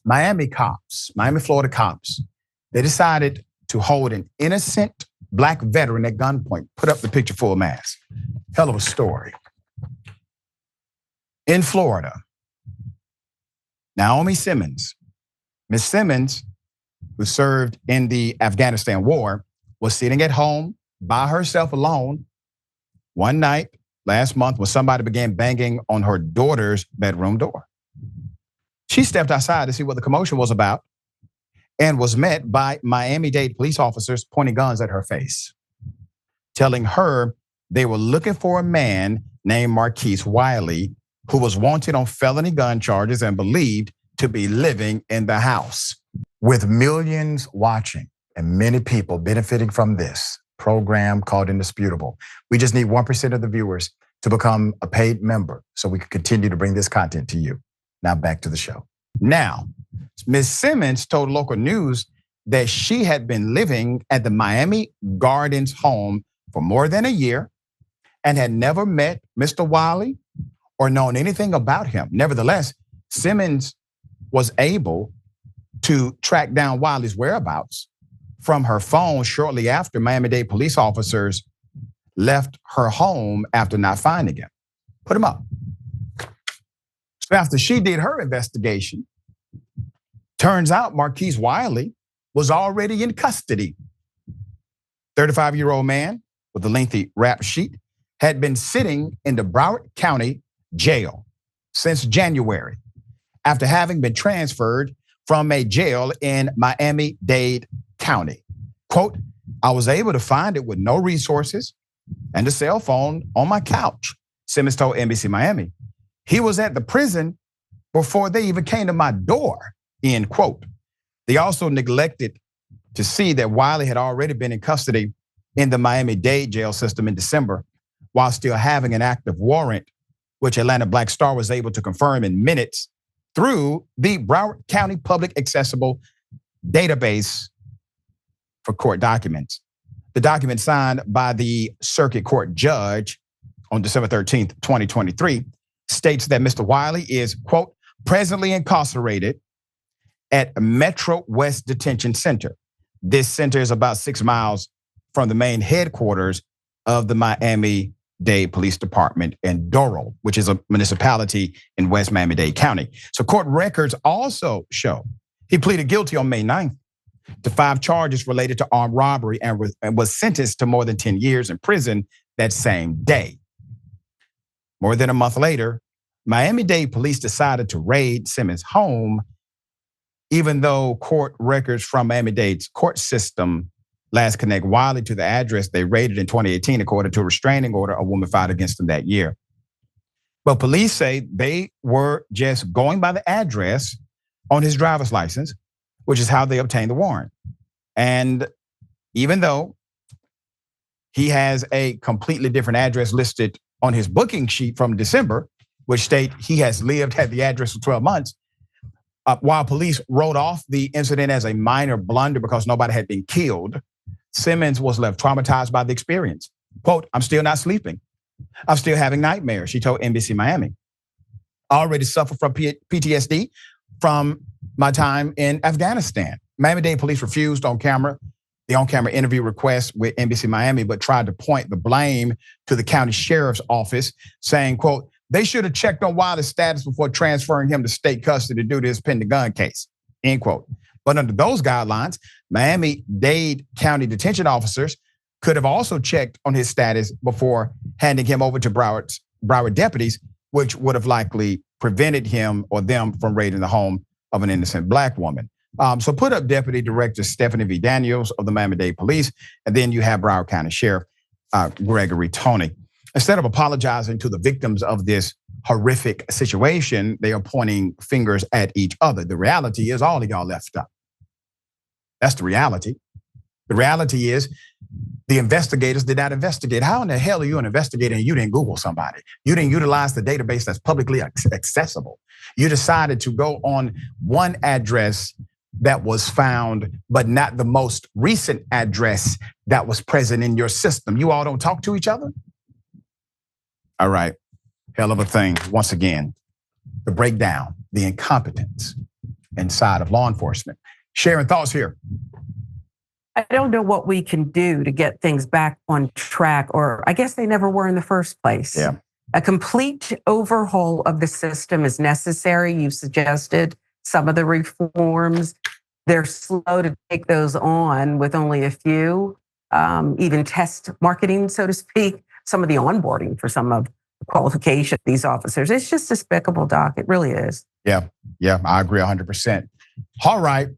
Miami cops, Miami, Florida cops, they decided to hold an innocent black veteran at gunpoint. Put up the picture full mask. Hell of a story. In Florida, Naomi Simmons, Miss Simmons, who served in the Afghanistan War, was sitting at home by herself alone one night last month when somebody began banging on her daughter's bedroom door. She stepped outside to see what the commotion was about and was met by Miami-Dade police officers pointing guns at her face, telling her they were looking for a man named Marquise Wiley, who was wanted on felony gun charges and believed to be living in the house. With millions watching and many people benefiting from this program called Indisputable, we just need 1% of the viewers to become a paid member so we can continue to bring this content to you. Now back to the show. Now, Ms. Simmons told local news that she had been living at the Miami Gardens home for more than a year and had never met Mr. Wiley or known anything about him. Nevertheless, Simmons was able to track down Wiley's whereabouts from her phone shortly after Miami-Dade police officers left her home after not finding him. Put him up. So after she did her investigation, turns out Marquise Wiley was already in custody. 35-year-old man with a lengthy rap sheet had been sitting in the Broward County jail since January after having been transferred from a jail in Miami-Dade County. Quote, I was able to find it with no resources and a cell phone on my couch, Simmons told NBC Miami. He was at the prison before they even came to my door, end quote. They also neglected to see that Wiley had already been in custody in the Miami-Dade jail system in December while still having an active warrant, which Atlanta Black Star was able to confirm in minutes through the Broward County Public Accessible Database for court documents. The document signed by the circuit court judge on December 13th, 2023, states that Mr. Wiley is, quote, presently incarcerated at Metro West Detention Center. This center is about 6 miles from the main headquarters of the Miami-Dade Police Department in Doral, which is a municipality in West Miami-Dade County. So court records also show he pleaded guilty on May 9th to 5 charges related to armed robbery and was sentenced to more than 10 years in prison that same day. More than a month later, Miami-Dade police decided to raid Simmons' home, even though court records from Miami-Dade's court system last connect Wiley to the address they raided in 2018, according to a restraining order a woman filed against him that year. But police say they were just going by the address on his driver's license, which is how they obtained the warrant. And even though he has a completely different address listed on his booking sheet from December, which state he has lived at the address for 12 months, while police wrote off the incident as a minor blunder because nobody had been killed, Simmons was left traumatized by the experience. Quote, I'm still not sleeping. I'm still having nightmares, she told NBC Miami. I already suffer from PTSD from my time in Afghanistan. Miami-Dade police refused the on-camera interview request with NBC Miami, but tried to point the blame to the county sheriff's office, saying, quote, they should have checked on Wiley's status before transferring him to state custody due to his pending gun case, end quote. But under those guidelines, Miami-Dade County detention officers could have also checked on his status before handing him over to Broward deputies, which would have likely prevented him or them from raiding the home of an innocent black woman. So put up Deputy Director Stephanie V. Daniels of the Miami-Dade Police, and then you have Broward County Sheriff Gregory Toney. Instead of apologizing to the victims of this horrific situation, they are pointing fingers at each other. The reality is all of y'all left up. That's the reality. The reality is the investigators did not investigate. How in the hell are you an investigator and you didn't Google somebody? You didn't utilize the database that's publicly accessible. You decided to go on one address that was found, but not the most recent address that was present in your system. You all don't talk to each other? All right, hell of a thing. Once again, the breakdown, the incompetence inside of law enforcement. Sharon, thoughts here? I don't know what we can do to get things back on track, or I guess they never were in the first place. Yeah. A complete overhaul of the system is necessary. You suggested some of the reforms. They're slow to take those on with only a few, even test marketing, so to speak, some of the onboarding for some of the qualification of these officers. It's just despicable, Doc. It really is. Yeah, I agree 100%. All right.